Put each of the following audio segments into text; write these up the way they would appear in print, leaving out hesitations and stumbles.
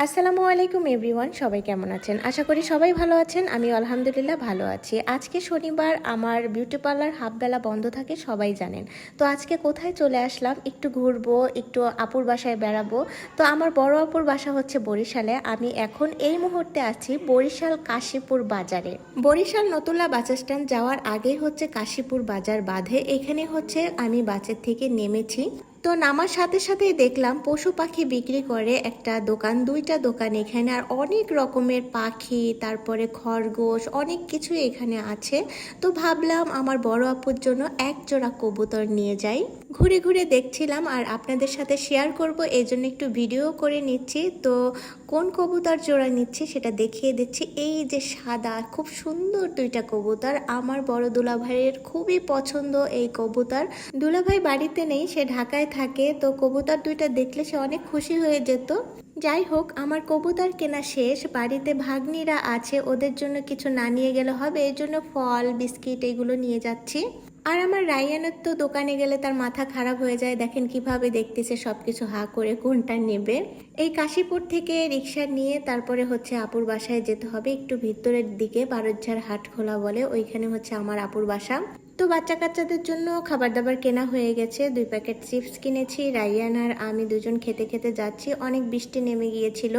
আসসালামু আলাইকুম এভরিওয়ান, সবাই কেমন আছেন? আশা করি সবাই ভালো আছেন। আমি আলহামদুলিল্লাহ ভালো আছি। আজকে শনিবার, আমার বিউটি পার্লার হাফবেলা বন্ধ থাকে, সবাই জানেন। তো আজকে কোথায় চলে আসলাম, একটু ঘুরবো, একটু আপুর বাসায় বেড়াবো। তো আমার বড় আপুর বাসা হচ্ছে বরিশালে। আমি এখন এই মুহূর্তে আছি বরিশাল কাশীপুর বাজারে। বরিশাল নতুল্লা বাস স্ট্যান্ড যাওয়ার আগেই হচ্ছে কাশীপুর বাজার বাঁধে। এখানে হচ্ছে আমি বাসের থেকে নেমেছি। তো নামার সাথে সাথেই দেখলাম পশু পাখি বিক্রি করে একটা দোকান, দুইটা দোকান এখানে। আর অনেক রকমের পাখি, তারপরে খরগোশ, অনেক কিছু এখানে আছে। তো ভাবলাম আমার বড় আপুর জন্য এক জোড়া কবুতর নিয়ে যাই। ঘুরে ঘুরে দেখছিলাম আর আপনাদের সাথে শেয়ার করব, এই জন্য একটু ভিডিও করে নিচ্ছি। তো কোন কবুতর জোড়া নিচ্ছি সেটা দেখিয়ে দিচ্ছি। এই যে সাদা খুব সুন্দর দুইটা কবুতর, আমার বড় দুলাভাইয়ের খুবই পছন্দ এই কবুতর। দুলাভাই বাড়িতে নেই, সে ঢাকায় থাকে। তো কবুতর দুইটা দেখলে সে অনেক খুশি হয়ে যেত। যাই হোক, আমার কবুতর কেনা শেষ। বাড়িতে ভাগ্নিরা আছে, ওদের জন্য কিছু না নিয়ে গেলে হবে, এই জন্য ফল বিস্কিট এগুলো নিয়ে যাচ্ছি। আর আমার রায়ানের তো দোকানে গেলে তার মাথা খারাপ হয়ে যায়, দেখেন কিভাবে দেখতেছে সবকিছু হা করে কোনটা নেবে। এই কাশীপুর থেকে রিক্সা নিয়ে তারপরে হচ্ছে আপুর বাসায় যেতে হবে, একটু ভিতরের দিকে, বারোজ্ঝার হাট খোলা বলে, ওইখানে হচ্ছে আমার আপুর বাসা। তো বাচ্চা কাচ্চাদের জন্য খাবার দাবার কেনা হয়ে গেছে, 2 প্যাকেট চিপস কিনেছি। রাইয়ান আর আমি দুজন খেতে খেতে যাচ্ছি। অনেক বৃষ্টি নেমে গিয়েছিল,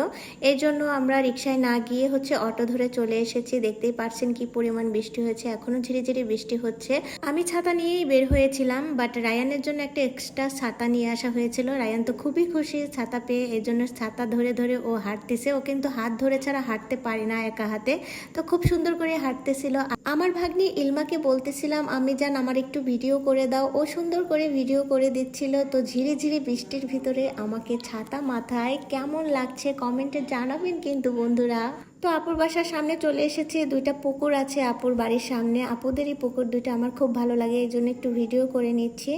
এই জন্য আমরা রিক্সায় না গিয়ে হচ্ছে অটো ধরে চলে এসেছি। দেখতেই পারছেন কি পরিমাণ বৃষ্টি হয়েছে, এখনো ঝিরিঝিরি বৃষ্টি হচ্ছে। আমি ছাতা নিয়েই বের হয়েছিলাম, বাট রায়ানের জন্য একটা এক্সট্রা ছাতা নিয়ে আসা হয়েছিল। রায়ান তো খুবই খুশি ছাতা পেয়ে, এই জন্য ছাতা ধরে ধরে ও হাঁটতেছে। ও কিন্তু হাত ধরে ছাড়া হাঁটতে পারে না একা হাতে, তো খুব সুন্দর করে হাঁটতেছিল। আমার ভাগ্নি ইলমাকে বলতেছিলাম, আমি জান আমার একটু ভিডিও করে দাও, ও সুন্দর করে ভিডিও করে দিচ্ছিল। তো ঝিরিঝিরি বৃষ্টির ভিতরে আমাকে ছাতা মাথায় কেমন লাগছে কমেন্টে জানাবেন কিন্তু বন্ধুরা। তো আপুর বাসার সামনে চলে এসেছি, 2টা পুকুর আছে আপুর বাড়ির সামনে। আপুদেরই পুকুর দুইটা, আমার খুব ভালো লাগে, এই জন্য একটু ভিডিও করে নিচ্ছি।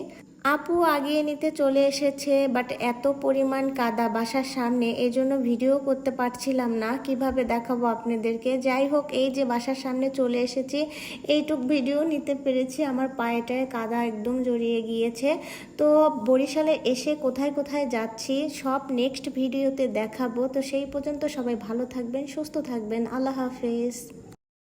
আপু আগিয়ে নিতে চলে এসেছে, বাট এত পরিমাণ কাদা বাসার সামনে, এই জন্য ভিডিও করতে পারছিলাম না, কিভাবে দেখাবো আপনাদেরকে। যাই হোক, এই যে বাসার সামনে চলে এসেছি, এইটুক ভিডিও নিতে পেরেছি। আমার পায়েটায় কাদা একদম জড়িয়ে গিয়েছে। তো বরিশালে এসে কোথায় কোথায় যাচ্ছি সব নেক্সট ভিডিওতে দেখাবো। তো সেই পর্যন্ত সবাই ভালো থাকবেন, সুস্থ থাকবেন। আল্লাহ হাফেজ।